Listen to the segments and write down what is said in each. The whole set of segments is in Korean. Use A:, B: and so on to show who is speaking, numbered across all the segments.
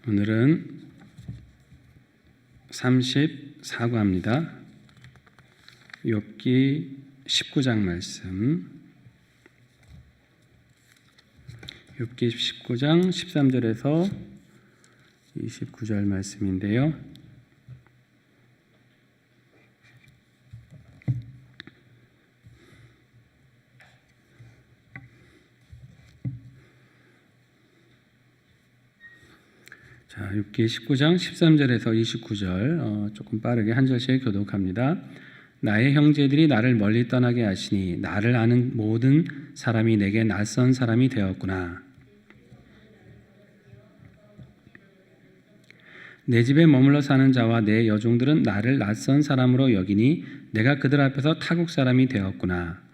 A: 오늘은 34과입니다. 욥기 19장 말씀. 욥기 19장 13절에서 29절 말씀인데요. 자, 욥기 19장 13절에서 29절 조금 빠르게 한 절씩 교독합니다. 나의 형제들이 나를 멀리 떠나게 하시니 나를 아는 모든 사람이 내게 낯선 사람이 되었구나. 내 집에 머물러 사는 자와 내 여종들은 나를 낯선 사람으로 여기니 내가 그들 앞에서 타국 사람이 되었구나.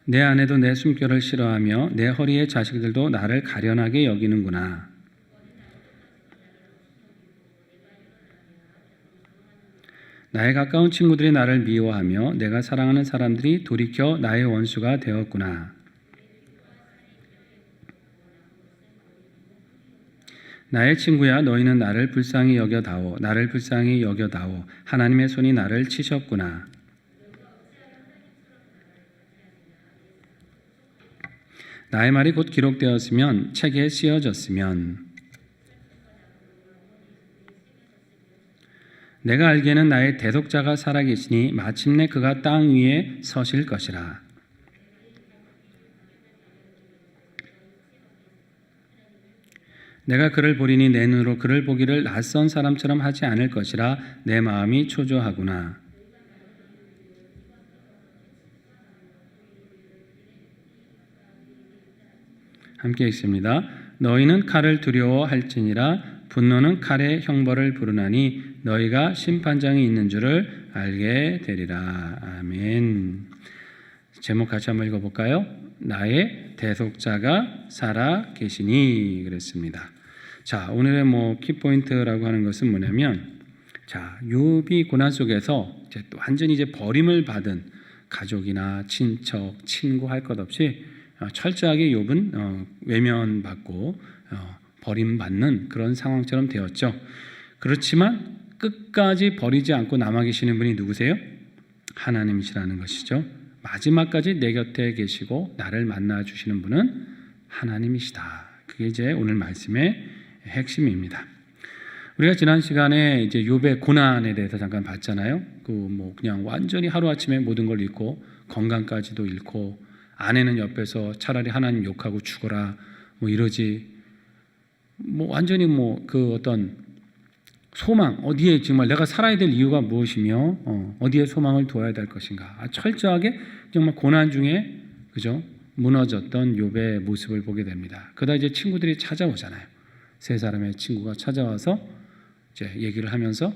A: 내 아내도 내 숨결을 싫어하며 내 허리의 자식들도 나를 가련하게 여기는구나. 나의 가까운 친구들이 나를 미워하며 내가 사랑하는 사람들이 돌이켜 나의 원수가 되었구나. 나의 친구야, 너희는 나를 불쌍히 여겨다오. 나를 불쌍히 여겨다오. 하나님의 손이 나를 치셨구나. 나의 말이 곧 기록되었으면 책에 쓰여졌으면 내가 알기에는 나의 대속자가 살아계시니 마침내 그가 땅 위에 서실 것이라. 내가 그를 보리니 내 눈으로 그를 보기를 낯선 사람처럼 하지 않을 것이라. 내 마음이 초조하구나. 함께 읽습니다. 너희는 칼을 두려워할지니라. 분노는 칼의 형벌을 부르나니 너희가 심판장이 있는 줄을 알게 되리라. 아멘. 제목 같이 한번 읽어볼까요? 나의 대속자가 살아 계시니. 그랬습니다. 자, 오늘의 키포인트라고 하는 것은 뭐냐면, 자, 욥이 고난 속에서 완전히 버림을 받은 가족이나 친척, 친구 할 것 없이 철저하게 욥은 외면받고 버림받는 그런 상황처럼 되었죠. 그렇지만 끝까지 버리지 않고 남아 계시는 분이 누구세요? 하나님이시라는 것이죠. 마지막까지 내 곁에 계시고 나를 만나 주시는 분은 하나님이시다. 그게 이제 오늘 말씀의 핵심입니다. 우리가 지난 시간에 이제 욥의 고난에 대해서 잠깐 봤잖아요. 그냥 완전히 하루아침에 모든 걸 잃고 건강까지도 잃고 아내는 옆에서 차라리 하나님 욕하고 죽어라 이러지, 완전히 그 어떤 소망, 어디에 정말 내가 살아야 될 이유가 무엇이며 어디에 소망을 두어야 될 것인가, 철저하게 정말 고난 중에 그죠 무너졌던 욥의 모습을 보게 됩니다. 그러다 이제 친구들이 찾아오잖아요. 세 사람의 친구가 찾아와서 이제 얘기를 하면서,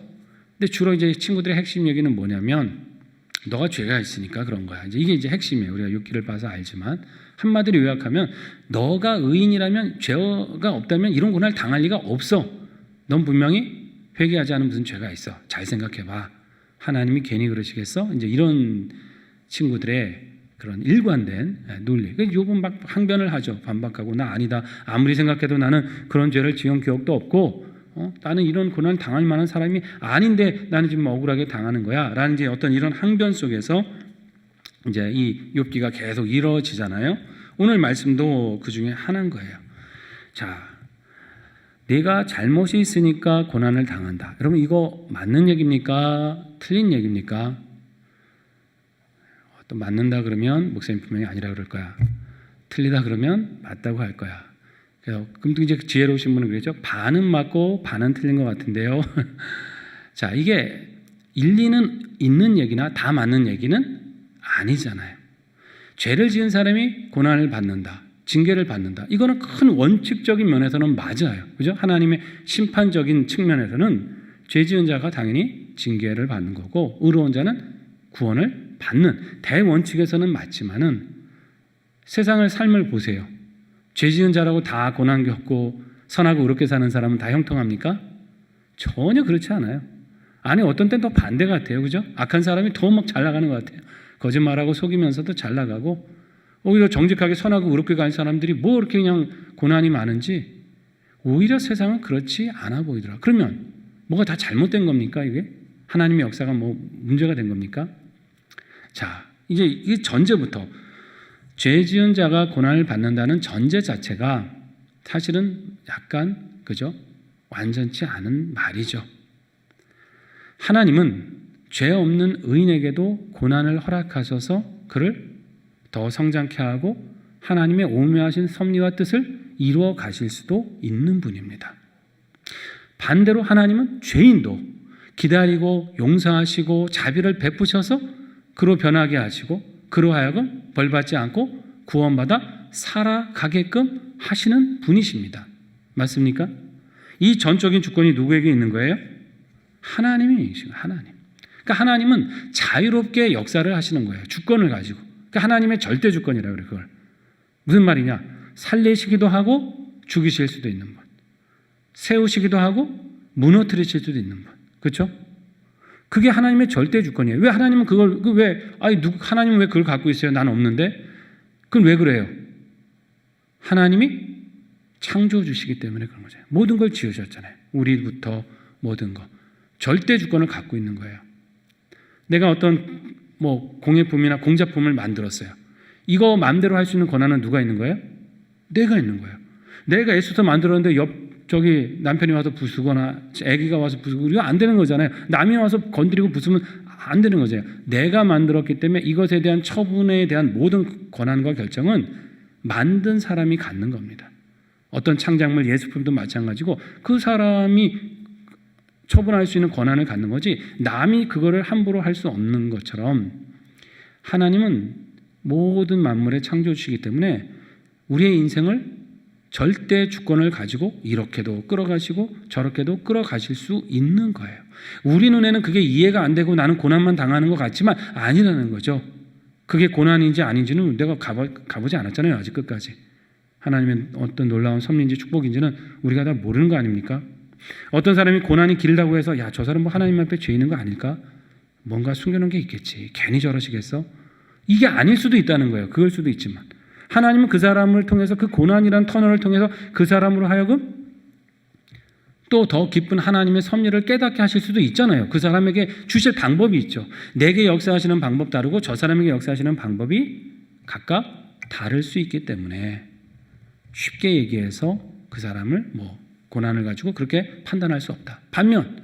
A: 근데 주로 이제 친구들의 핵심 얘기는 뭐냐면, 너가 죄가 있으니까 그런 거야. 이제 이게 이제 핵심이에요. 우리가 욥기를 봐서 알지만, 한마디로 요약하면 너가 의인이라면, 죄가 없다면 이런 고난을 당할 리가 없어. 넌 분명히 회개하지 않은 무슨 죄가 있어. 잘 생각해봐. 하나님이 괜히 그러시겠어? 이제 이런 친구들의 그런 일관된 논리. 욥은 막 항변을 하죠. 반박하고, 나 아니다. 아무리 생각해도 나는 그런 죄를 지은 기억도 없고, 나는 이런 고난 당할 만한 사람이 아닌데 나는 지금 억울하게 당하는 거야 라는 이제 어떤 이런 항변 속에서 이제 이 욥기가 계속 이루어지잖아요. 오늘 말씀도 그 중에 하나인 거예요. 자, 내가 잘못이 있으니까 고난을 당한다. 여러분, 이거 맞는 얘기입니까? 틀린 얘기입니까? 또 맞는다 그러면 목사님 분명히 아니라 그럴 거야. 틀리다 그러면 맞다고 할 거야. 그럼 이제 지혜로우신 분은 그러죠. 반은 맞고 반은 틀린 것 같은데요. 자, 이게 일리는 있는 얘기나 다 맞는 얘기는 아니잖아요. 죄를 지은 사람이 고난을 받는다, 징계를 받는다. 이거는 큰 원칙적인 면에서는 맞아요. 그죠? 하나님의 심판적인 측면에서는 죄 지은 자가 당연히 징계를 받는 거고, 의로운 자는 구원을 받는 대원칙에서는 맞지만은, 세상의 삶을 보세요. 죄 지은 자라고 다 고난 겪고 선하고 의롭게 사는 사람은 다 형통합니까? 전혀 그렇지 않아요. 아니, 어떤 때는 더 반대 같아요. 그죠? 악한 사람이 더 막 잘 나가는 것 같아요. 거짓말하고 속이면서도 잘 나가고, 오히려 정직하게 선하고 의롭게 가는 사람들이 뭐 이렇게 그냥 고난이 많은지 오히려 세상은 그렇지 않아 보이더라. 그러면 뭐가 다 잘못된 겁니까? 이게 하나님의 역사가 뭐 문제가 된 겁니까? 자, 이제 이 전제부터 죄 지은 자가 고난을 받는다는 전제 자체가 사실은 약간 그죠? 완전치 않은 말이죠. 하나님은 죄 없는 의인에게도 고난을 허락하셔서 그를 더 성장케 하고 하나님의 오묘하신 섭리와 뜻을 이루어 가실 수도 있는 분입니다. 반대로 하나님은 죄인도 기다리고 용서하시고 자비를 베푸셔서 그로 변하게 하시고 그로 하여금 벌받지 않고 구원받아 살아가게끔 하시는 분이십니다. 맞습니까? 이 전적인 주권이 누구에게 있는 거예요? 하나님이시고 하나님. 그러니까 하나님은 자유롭게 역사를 하시는 거예요. 주권을 가지고. 그러니까 하나님의 절대 주권이라고 그래요. 그걸. 무슨 말이냐? 살리시기도 하고 죽이실 수도 있는 분. 세우시기도 하고 무너뜨리실 수도 있는 분. 그렇죠? 그게 하나님의 절대 주권이에요. 왜 하나님은 그걸 하나님은 왜 그걸 갖고 있어요? 난 없는데. 그건 왜 그래요? 하나님이 창조해 주시기 때문에 그런 거죠. 모든 걸 지으셨잖아요. 우리부터 모든 거. 절대 주권을 갖고 있는 거예요. 내가 어떤 공예품이나 공작품을 만들었어요. 이거 마음대로 할 수 있는 권한은 누가 있는 거예요? 내가 있는 거예요. 내가 애써서 만들었는데 저기 남편이 와서 부수거나 아기가 와서 부수고 이거 안 되는 거잖아요. 남이 와서 건드리고 부수면 안 되는 거죠. 내가 만들었기 때문에 이것에 대한 처분에 대한 모든 권한과 결정은 만든 사람이 갖는 겁니다. 어떤 창작물, 예술품도 마찬가지고 그 사람이 처분할 수 있는 권한을 갖는 거지 남이 그거를 함부로 할 수 없는 것처럼 하나님은 모든 만물의 창조주시기 때문에 우리의 인생을 절대 주권을 가지고 이렇게도 끌어가시고 저렇게도 끌어가실 수 있는 거예요. 우리 눈에는 그게 이해가 안 되고 나는 고난만 당하는 것 같지만 아니라는 거죠. 그게 고난인지 아닌지는 내가 가보지 않았잖아요. 아직 끝까지. 하나님의 어떤 놀라운 섭리인지 축복인지는 우리가 다 모르는 거 아닙니까? 어떤 사람이 고난이 길다고 해서 야, 저 사람 뭐 하나님 앞에 죄 있는 거 아닐까? 뭔가 숨겨놓은 게 있겠지. 괜히 저러시겠어? 이게 아닐 수도 있다는 거예요. 그럴 수도 있지만 하나님은 그 사람을 통해서 그 고난이라는 터널을 통해서 그 사람으로 하여금 또 더 깊은 하나님의 섭리를 깨닫게 하실 수도 있잖아요. 그 사람에게 주실 방법이 있죠. 내게 역사하시는 방법 다르고 저 사람에게 역사하시는 방법이 각각 다를 수 있기 때문에 쉽게 얘기해서 그 사람을 고난을 가지고 그렇게 판단할 수 없다. 반면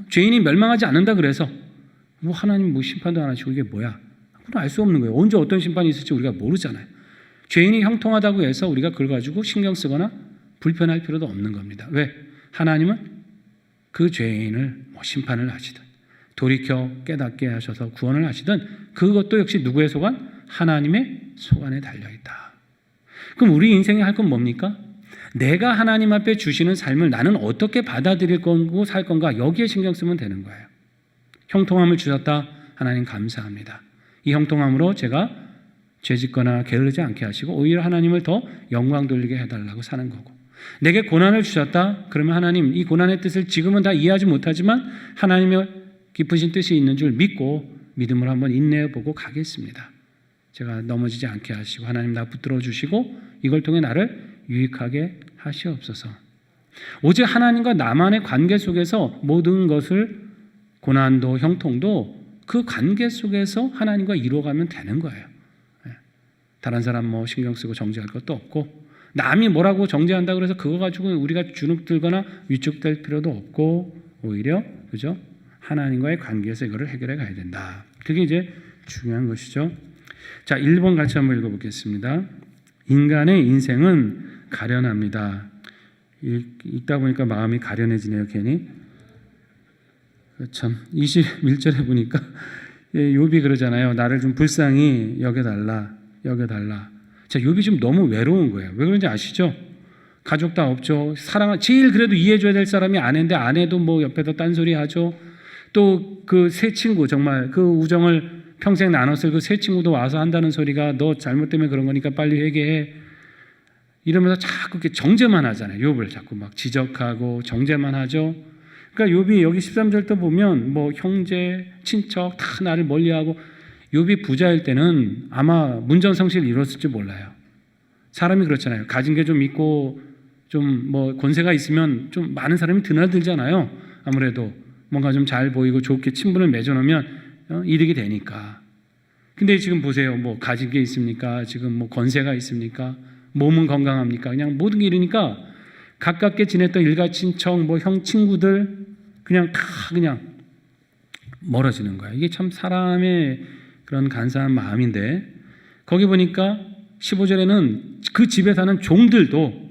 A: 죄인이 멸망하지 않는다 그래서 하나님 심판도 안 하시고 이게 뭐야? 그건 알 수 없는 거예요. 언제 어떤 심판이 있을지 우리가 모르잖아요. 죄인이 형통하다고 해서 우리가 그걸 가지고 신경 쓰거나 불편할 필요도 없는 겁니다. 왜? 하나님은 그 죄인을 심판을 하시든 돌이켜 깨닫게 하셔서 구원을 하시든 그것도 역시 누구의 소관? 하나님의 소관에 달려있다. 그럼 우리 인생이 할 건 뭡니까? 내가 하나님 앞에 주시는 삶을 나는 어떻게 받아들일 거고 살 건가 여기에 신경 쓰면 되는 거예요. 형통함을 주셨다. 하나님 감사합니다. 이 형통함으로 제가 죄짓거나 게으르지 않게 하시고 오히려 하나님을 더 영광 돌리게 해달라고 사는 거고 내게 고난을 주셨다. 그러면 하나님 이 고난의 뜻을 지금은 다 이해하지 못하지만 하나님의 깊으신 뜻이 있는 줄 믿고 믿음으로 한번 인내해보고 가겠습니다. 제가 넘어지지 않게 하시고 하나님 나 붙들어 주시고 이걸 통해 나를 유익하게 하시옵소서. 오직 하나님과 나만의 관계 속에서 모든 것을 고난도 형통도 그 관계 속에서 하나님과 이루어가면 되는 거예요. 다른 사람 신경 쓰고 정죄할 것도 없고 남이 뭐라고 정죄한다 그래서 그거 가지고 우리가 주눅들거나 위축될 필요도 없고 오히려 그죠? 하나님과의 관계에서 이거를 해결해 가야 된다. 그게 이제 중요한 것이죠. 자, 1번 같이 한번 읽어보겠습니다. 인간의 인생은 가련합니다. 읽다 보니까 마음이 가련해지네요. 괜히. 참 21절에 보니까 욥이 그러잖아요. 나를 좀 불쌍히 여겨달라. 자, 욥이 지금 너무 외로운 거예요. 왜 그런지 아시죠? 가족 다 없죠. 제일 그래도 이해해줘야 될 사람이 아내인데 아내도 옆에서 딴소리 하죠. 또 그 새 친구 정말 그 우정을 평생 나눴을 그 새 친구도 와서 한다는 소리가 너 잘못 때문에 그런 거니까 빨리 회개해. 이러면서 자꾸 이렇게 정죄만 하잖아요. 욥을 자꾸 막 지적하고 정죄만 하죠. 그러니까 욥이 여기 13절 또 보면 형제, 친척 다 나를 멀리하고 욥이 부자일 때는 아마 문전성시를 이뤘을지 몰라요. 사람이 그렇잖아요. 가진 게 좀 있고 좀 뭐 권세가 있으면 좀 많은 사람이 드나들잖아요. 아무래도 뭔가 좀 잘 보이고 좋게 친분을 맺어놓으면 이득이 되니까. 근데 지금 보세요. 뭐 가진 게 있습니까? 지금 뭐 권세가 있습니까? 몸은 건강합니까? 그냥 모든 게 이러니까 가깝게 지냈던 일가친척, 뭐 형 친구들 그냥 다 그냥 멀어지는 거야. 이게 참 사람의 그런 간사한 마음인데, 거기 보니까 15절에는 그 집에 사는 종들도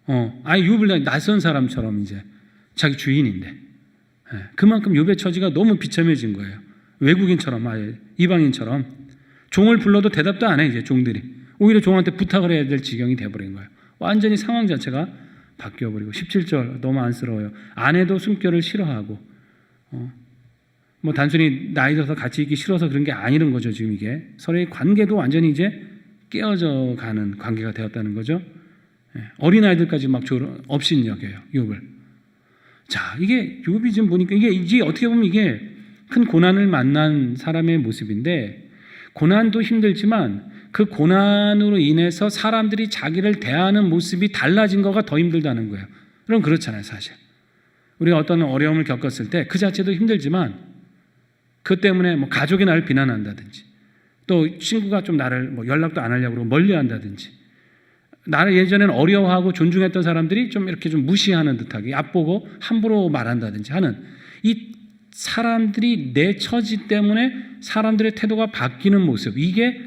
A: 욥을 낯선 사람처럼 이제 자기 주인인데, 그만큼 욥의 처지가 너무 비참해진 거예요. 외국인처럼, 아예 이방인처럼 종을 불러도 대답도 안 해. 이제 종들이 오히려 종한테 부탁을 해야 될 지경이 돼버린 거예요. 완전히 상황 자체가 바뀌어버리고. 17절 너무 안쓰러워요. 아내도 숨결을 싫어하고, 뭐 단순히 나이 들어서 같이 있기 싫어서 그런 게 아니란 거죠. 지금 이게 서로의 관계도 완전히 이제 깨어져 가는 관계가 되었다는 거죠. 어린아이들까지 막 업신 여겨요, 욥을. 자, 이게 욥이 지금 보니까 이게 어떻게 보면 이게 큰 고난을 만난 사람의 모습인데, 고난도 힘들지만 그 고난으로 인해서 사람들이 자기를 대하는 모습이 달라진 거가 더 힘들다는 거예요. 그럼 그렇잖아요, 사실. 우리가 어떤 어려움을 겪었을 때 그 자체도 힘들지만 그 때문에 뭐 가족이 나를 비난한다든지, 또 친구가 좀 나를 뭐 연락도 안 하려고 그러고 멀리한다든지, 나를 예전에는 어려워하고 존중했던 사람들이 좀 이렇게 좀 무시하는 듯하게 얕보고 함부로 말한다든지 하는, 이 사람들이 내 처지 때문에 사람들의 태도가 바뀌는 모습, 이게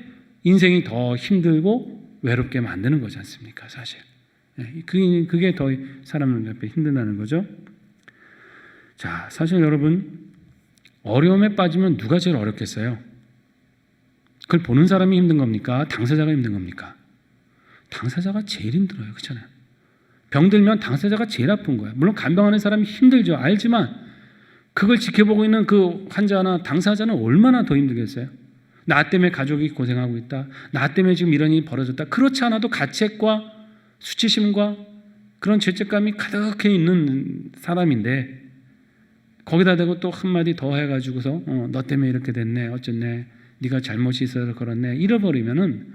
A: 인생이 더 힘들고 외롭게 만드는 거지 않습니까, 사실. 그게 더 사람 옆에 힘든다는 거죠. 자, 사실 여러분, 어려움에 빠지면 누가 제일 어렵겠어요? 그걸 보는 사람이 힘든 겁니까? 당사자가 힘든 겁니까? 당사자가 제일 힘들어요. 그렇잖아요. 병들면 당사자가 제일 아픈 거예요. 물론 간병하는 사람이 힘들죠. 알지만 그걸 지켜보고 있는 그 환자나 당사자는 얼마나 더 힘들겠어요? 나 때문에 가족이 고생하고 있다. 나 때문에 지금 이런 일이 벌어졌다. 그렇지 않아도 가책과 수치심과 그런 죄책감이 가득해 있는 사람인데, 거기다 대고 또 한마디 더 해가지고서 너 때문에 이렇게 됐네, 어쨌네, 네가 잘못이 있어서 그렇네, 잃어버리면은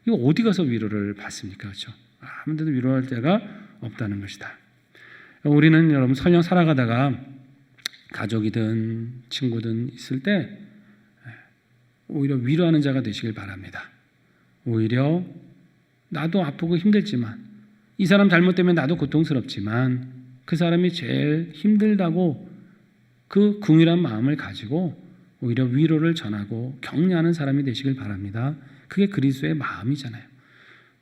A: 이거 어디 가서 위로를 받습니까? 그렇죠? 아무데도 위로할 데가 없다는 것이다. 우리는 여러분 설령 살아가다가 가족이든 친구든 있을 때 오히려 위로하는 자가 되시길 바랍니다. 오히려 나도 아프고 힘들지만, 이 사람 잘못 때문에 나도 고통스럽지만 그 사람이 제일 힘들다고 그 궁일한 마음을 가지고 오히려 위로를 전하고 격려하는 사람이 되시길 바랍니다. 그게 그리스도의 마음이잖아요.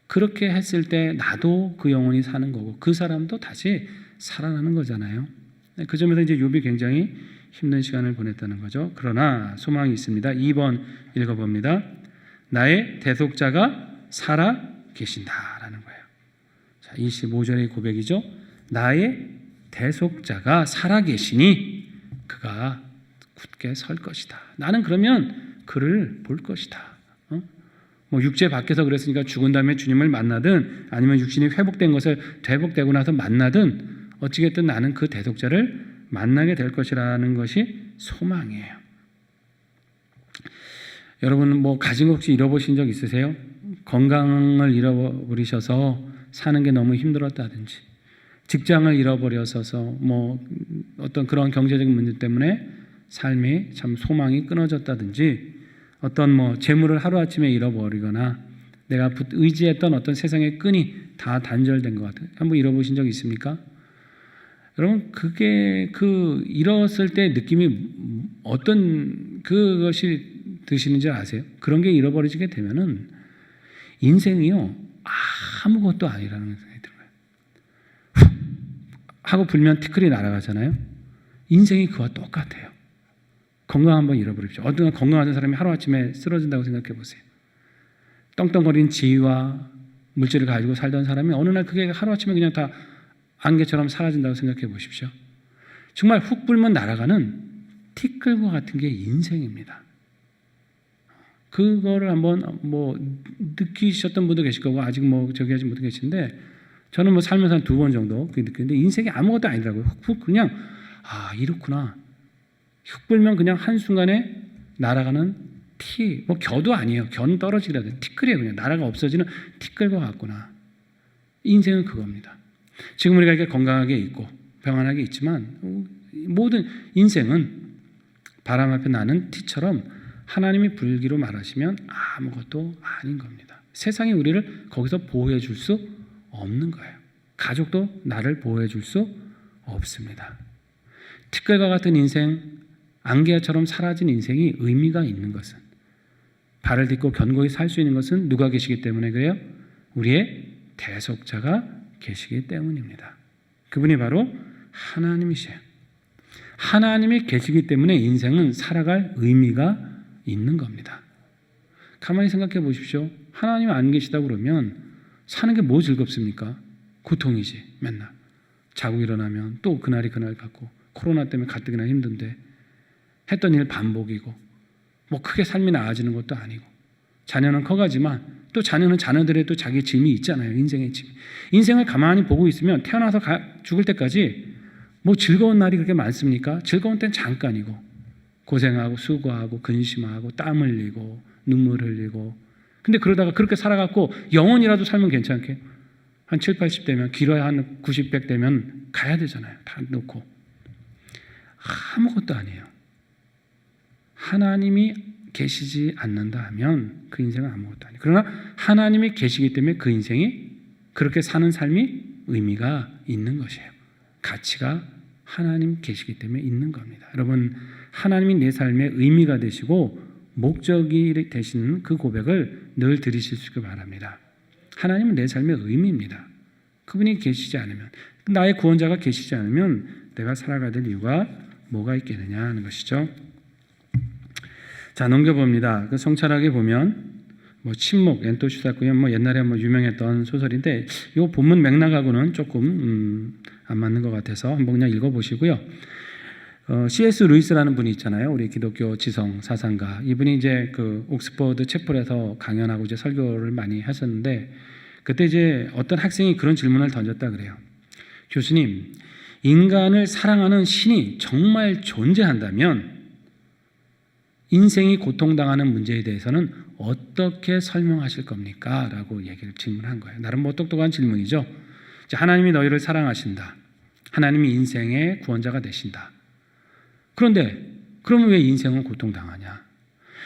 A: 그렇게 했을 때 나도 그 영혼이 사는 거고 그 사람도 다시 살아나는 거잖아요. 그 점에서 이제 욥이 굉장히 힘든 시간을 보냈다는 거죠. 그러나 소망이 있습니다. 2번 읽어봅니다. 나의 대속자가 살아 계신다라는 거예요. 자, 25절의 고백이죠. 나의 대속자가 살아 계시니 그가 굳게 설 것이다. 나는 그러면 그를 볼 것이다. 뭐 육체 밖에서 그랬으니까 죽은 다음에 주님을 만나든, 아니면 육신이 회복된 것을 회복되고 나서 만나든, 어찌됐든 나는 그 대속자를 만나게 될 것이라는 것이 소망이에요. 여러분 뭐 가진 거 혹시 잃어보신 적 있으세요? 건강을 잃어버리셔서 사는 게 너무 힘들었다든지, 직장을 잃어버려서서 뭐 어떤 그런 경제적인 문제 때문에 삶이 참 소망이 끊어졌다든지, 어떤 뭐 재물을 하루아침에 잃어버리거나 내가 의지했던 어떤 세상의 끈이 다 단절된 것 같아요. 한번 잃어보신 적 있습니까? 여러분 그게 그 잃었을 때 느낌이 어떤 그것이 드시는지 아세요? 그런 게 잃어버리게 되면은 인생이요 아무것도 아니라는 생각이 들어요. 훅 하고 불면 티끌이 날아가잖아요. 인생이 그와 똑같아요. 건강 한번 잃어버리십시오. 어떤 건강한 사람이 하루아침에 쓰러진다고 생각해 보세요. 떵떵거린 지위와 물질을 가지고 살던 사람이 어느 날 그게 하루아침에 그냥 다 안개처럼 사라진다고 생각해 보십시오. 정말 훅 불면 날아가는 티끌과 같은 게 인생입니다. 그거를 한번 뭐 느끼셨던 분도 계실 거고, 아직 뭐 저기 하신 분도 계신데, 저는 뭐 살면서 한 2번 정도 그게 느끼는데, 인생이 아무것도 아니더라고요. 훅 그냥 이렇구나. 훅 불면 그냥 한순간에 날아가는 뭐 겨도 아니에요. 겨는 떨어지기라도 티끌이에요. 그냥 나라가 없어지는 티끌과 같구나. 인생은 그겁니다. 지금 우리가 이렇게 건강하게 있고 평안하게 있지만 모든 인생은 바람 앞에 나는 티처럼 하나님이 불기로 말하시면 아무것도 아닌 겁니다. 세상이 우리를 거기서 보호해 줄 수 없는 거예요. 가족도 나를 보호해 줄 수 없습니다. 티끌과 같은 인생, 안개처럼 사라진 인생이 의미가 있는 것은, 발을 딛고 견고히 살 수 있는 것은 누가 계시기 때문에 그래요? 우리의 대속자가 계시기 때문입니다. 그분이 바로 하나님이세요. 하나님이 계시기 때문에 인생은 살아갈 의미가 있는 겁니다. 가만히 생각해 보십시오. 하나님 안 계시다고 그러면 사는 게 뭐 즐겁습니까? 고통이지. 맨날 자고 일어나면 또 그날이 그날 같고, 코로나 때문에 가뜩이나 힘든데 했던 일 반복이고, 뭐 크게 삶이 나아지는 것도 아니고, 자녀는 커가지만 또 자녀는 자녀들의 또 자기 짐이 있잖아요. 인생의 짐. 인생을 가만히 보고 있으면 태어나서 죽을 때까지 뭐 즐거운 날이 그렇게 많습니까? 즐거운 때는 잠깐이고, 고생하고 수고하고 근심하고 땀 흘리고 눈물 흘리고, 근데 그러다가 그렇게 살아갖고 영원이라도 살면 괜찮게, 한 7, 80대면, 길어야 한 90, 100 되면 가야 되잖아요. 다 놓고. 아무것도 아니에요. 하나님이 계시지 않는다 하면 그 인생은 아무것도 아니에요. 그러나 하나님이 계시기 때문에 그 인생이, 그렇게 사는 삶이 의미가 있는 것이에요. 가치가 하나님 계시기 때문에 있는 겁니다. 여러분, 하나님이 내 삶의 의미가 되시고 목적이 되시는 그 고백을 늘 들으실 수 있길 바랍니다. 하나님은 내 삶의 의미입니다. 그분이 계시지 않으면, 나의 구원자가 계시지 않으면 내가 살아가야 될 이유가 뭐가 있겠느냐 하는 것이죠. 자, 넘겨봅니다. 그 성찰하게 보면 뭐 침묵, 엔토슈다쿠야 뭐 옛날에 뭐 유명했던 소설인데, 이 본문 맥락하고는 조금 안 맞는 것 같아서 한번 그냥 읽어보시고요. C.S. 루이스라는 분이 있잖아요. 우리 기독교 지성 사상가. 이분이 이제 그 옥스퍼드 채플에서 강연하고 이제 설교를 많이 하셨는데, 그때 이제 어떤 학생이 그런 질문을 던졌다 그래요. 교수님, 인간을 사랑하는 신이 정말 존재한다면 인생이 고통당하는 문제에 대해서는 어떻게 설명하실 겁니까? 라고 질문한 거예요. 나름 뭐 똑똑한 질문이죠. 하나님이 너희를 사랑하신다. 하나님이 인생의 구원자가 되신다. 그런데 그러면 왜 인생은 고통당하냐?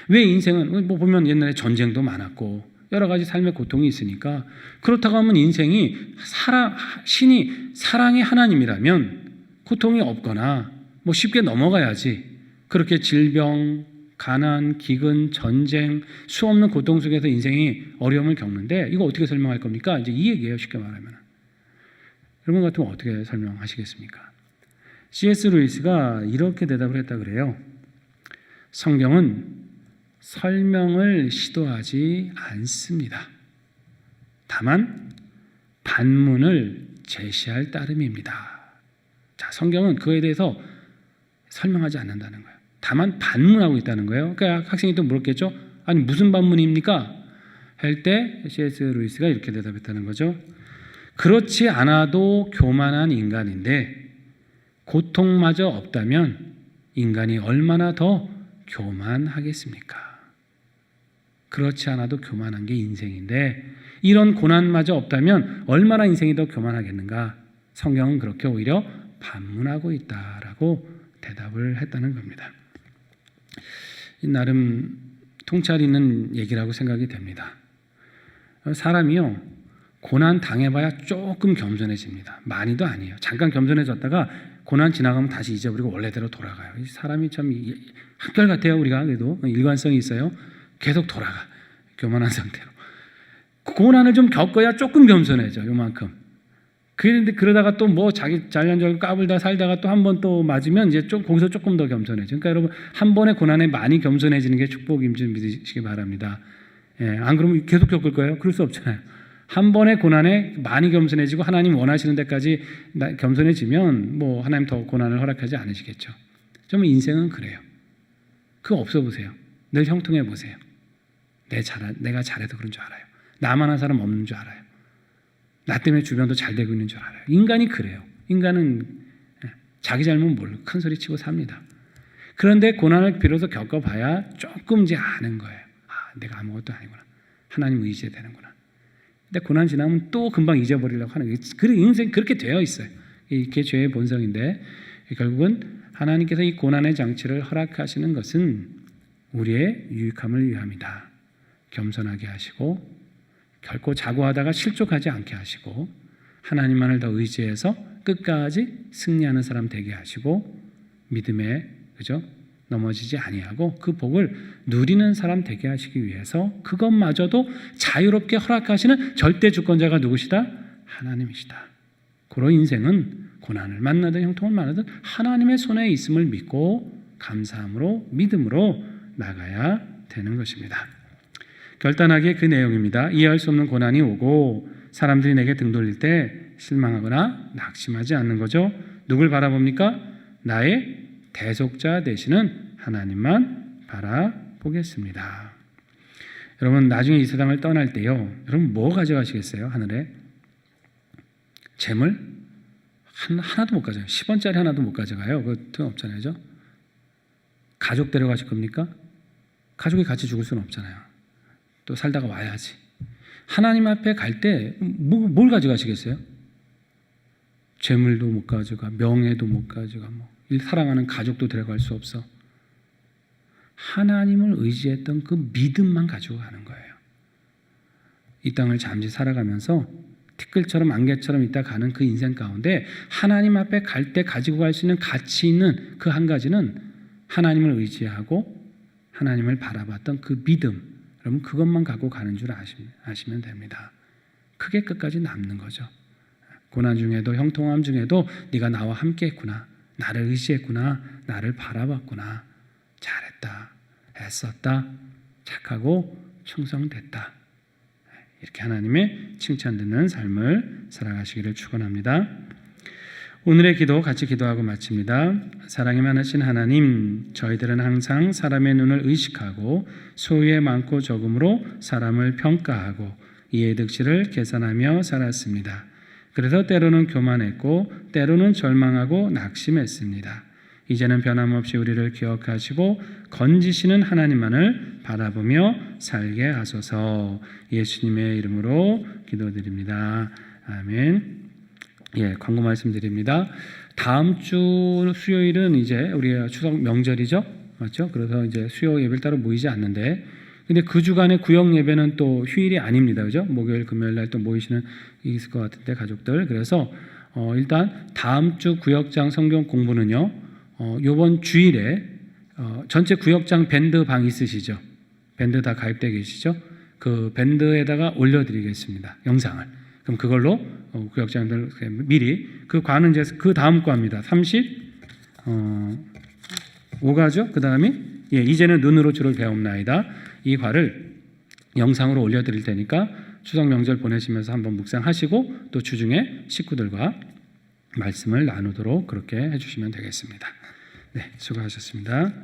A: 왜 인생은, 뭐 보면 옛날에 전쟁도 많았고 여러 가지 삶의 고통이 있으니까, 그렇다고 하면 인생이 신이 사랑의 하나님이라면 고통이 없거나 뭐 쉽게 넘어가야지, 그렇게 질병, 가난, 기근, 전쟁, 수없는 고통 속에서 인생이 어려움을 겪는데 이거 어떻게 설명할 겁니까? 이제 이 얘기예요, 쉽게 말하면. 여러분 같으면 어떻게 설명하시겠습니까? C.S. 루이스가 이렇게 대답을 했다 그래요. 성경은 설명을 시도하지 않습니다. 다만 반문을 제시할 따름입니다. 자, 성경은 그거에 대해서 설명하지 않는다는 거예요. 다만 반문하고 있다는 거예요. 그러니까 학생이 또 물었겠죠. 아니 무슨 반문입니까? 할 때 C.S. 루이스가 이렇게 대답했다는 거죠. 그렇지 않아도 교만한 인간인데 고통마저 없다면 인간이 얼마나 더 교만하겠습니까? 그렇지 않아도 교만한 게 인생인데 이런 고난마저 없다면 얼마나 인생이 더 교만하겠는가? 성경은 그렇게 오히려 반문하고 있다라고 대답을 했다는 겁니다. 나름 통찰 있는 얘기라고 생각이 됩니다. 사람이요, 고난 당해봐야 조금 겸손해집니다. 많이도 아니에요. 잠깐 겸손해졌다가 고난 지나가면 다시 잊어버리고 원래대로 돌아가요. 사람이 참 한결같아요. 우리가 그래도 일관성이 있어요. 계속 돌아가, 교만한 상태로. 고난을 좀 겪어야 조금 겸손해져, 요만큼. 그런데 그러다가 또 뭐 자기 잘난 줄 알고 까불다 살다가 또 한 번 또 맞으면 이제 거기서 조금 더 겸손해져. 그러니까 여러분, 한 번의 고난에 많이 겸손해지는 게 축복인 줄 믿으시기 바랍니다. 예, 안 그러면 계속 겪을 거예요? 그럴 수 없잖아요. 한 번의 고난에 많이 겸손해지고 하나님 원하시는 데까지 겸손해지면 뭐 하나님 더 고난을 허락하지 않으시겠죠. 좀 인생은 그래요. 그거 없어 보세요. 늘 형통해 보세요. 내가 잘해서 그런 줄 알아요. 나만 한 사람 없는 줄 알아요. 나 때문에 주변도 잘 되고 있는 줄 알아요. 인간이 그래요. 인간은 자기 잘못 모르고 큰 소리 치고 삽니다. 그런데 고난을 비로소 겪어봐야 조금 이제 아는 거예요. 내가 아무것도 아니구나. 하나님 의지해야 되는구나. 근데 고난 지나면 또 금방 잊어버리려고 하는 거예요. 그래, 인생 그렇게 되어 있어요. 이게 죄의 본성인데 결국은 하나님께서 이 고난의 장치를 허락하시는 것은 우리의 유익함을 위함이다. 겸손하게 하시고 결코 자고하다가 실족하지 않게 하시고 하나님만을 더 의지해서 끝까지 승리하는 사람 되게 하시고 믿음에 그죠? 넘어지지 아니하고 그 복을 누리는 사람 되게 하시기 위해서 그것마저도 자유롭게 허락하시는 절대 주권자가 누구시다? 하나님이시다. 그런 인생은 고난을 만나든 형통을 만나든 하나님의 손에 있음을 믿고 감사함으로 믿음으로 나가야 되는 것입니다. 결단하게 그 내용입니다. 이해할 수 없는 고난이 오고 사람들이 내게 등 돌릴 때 실망하거나 낙심하지 않는 거죠. 누굴 바라봅니까? 나의 대속자 되시는 하나님만 바라보겠습니다. 여러분 나중에 이 세상을 떠날 때요. 여러분 뭐 가져가시겠어요? 하늘에? 재물? 하나도 못 가져가요. 10원짜리 하나도 못 가져가요. 그거 없잖아요. 그죠? 가족 데려가실 겁니까? 가족이 같이 죽을 수는 없잖아요. 또 살다가 와야지. 하나님 앞에 갈 때 뭘 가져가시겠어요? 재물도 못 가져가, 명예도 못 가져가, 사랑하는 가족도 데려갈 수 없어. 하나님을 의지했던 그 믿음만 가지고 가는 거예요. 이 땅을 잠시 살아가면서 티끌처럼 안개처럼 있다 가는 그 인생 가운데 하나님 앞에 갈 때 가지고 갈 수 있는 가치 있는 그 한 가지는 하나님을 의지하고 하나님을 바라봤던 그 믿음. 여러분 그것만 갖고 가는 줄 아시면 됩니다. 그게 끝까지 남는 거죠. 고난 중에도 형통함 중에도 네가 나와 함께 했구나. 나를 의지했구나. 나를 바라봤구나. 잘했다. 애썼다. 착하고 충성됐다. 이렇게 하나님의 칭찬 듣는 삶을 살아가시기를 축원합니다. 오늘의 기도 같이 기도하고 마칩니다. 사랑이 많으신 하나님, 저희들은 항상 사람의 눈을 의식하고 소유의 많고 적음으로 사람을 평가하고 이해 득실을 계산하며 살았습니다. 그래서 때로는 교만했고 때로는 절망하고 낙심했습니다. 이제는 변함없이 우리를 기억하시고 건지시는 하나님만을 바라보며 살게 하소서. 예수님의 이름으로 기도드립니다. 아멘. 광고 말씀드립니다. 다음 주 수요일은 이제 우리가 추석 명절이죠, 맞죠? 그래서 이제 수요 예배를 따로 모이지 않는데, 근데 그 주간에 구역 예배는 또 휴일이 아닙니다, 그죠? 목요일, 금요일 날 또 모이시는 있을 것 같은데 가족들. 그래서 일단 다음 주 구역장 성경 공부는요, 이번 주일에 전체 구역장 밴드 방 있으시죠? 밴드 다 가입되어 계시죠? 그 밴드에다가 올려드리겠습니다, 영상을. 그럼 그걸로 구역장들 미리 그 과는 이제 그 다음 과입니다. 35가죠. 그 다음이 이제는 눈으로 주를 배움나이다. 이 과를 영상으로 올려드릴 테니까 추석 명절 보내시면서 한번 묵상하시고 또 주중에 식구들과 말씀을 나누도록 그렇게 해주시면 되겠습니다. 네, 수고하셨습니다.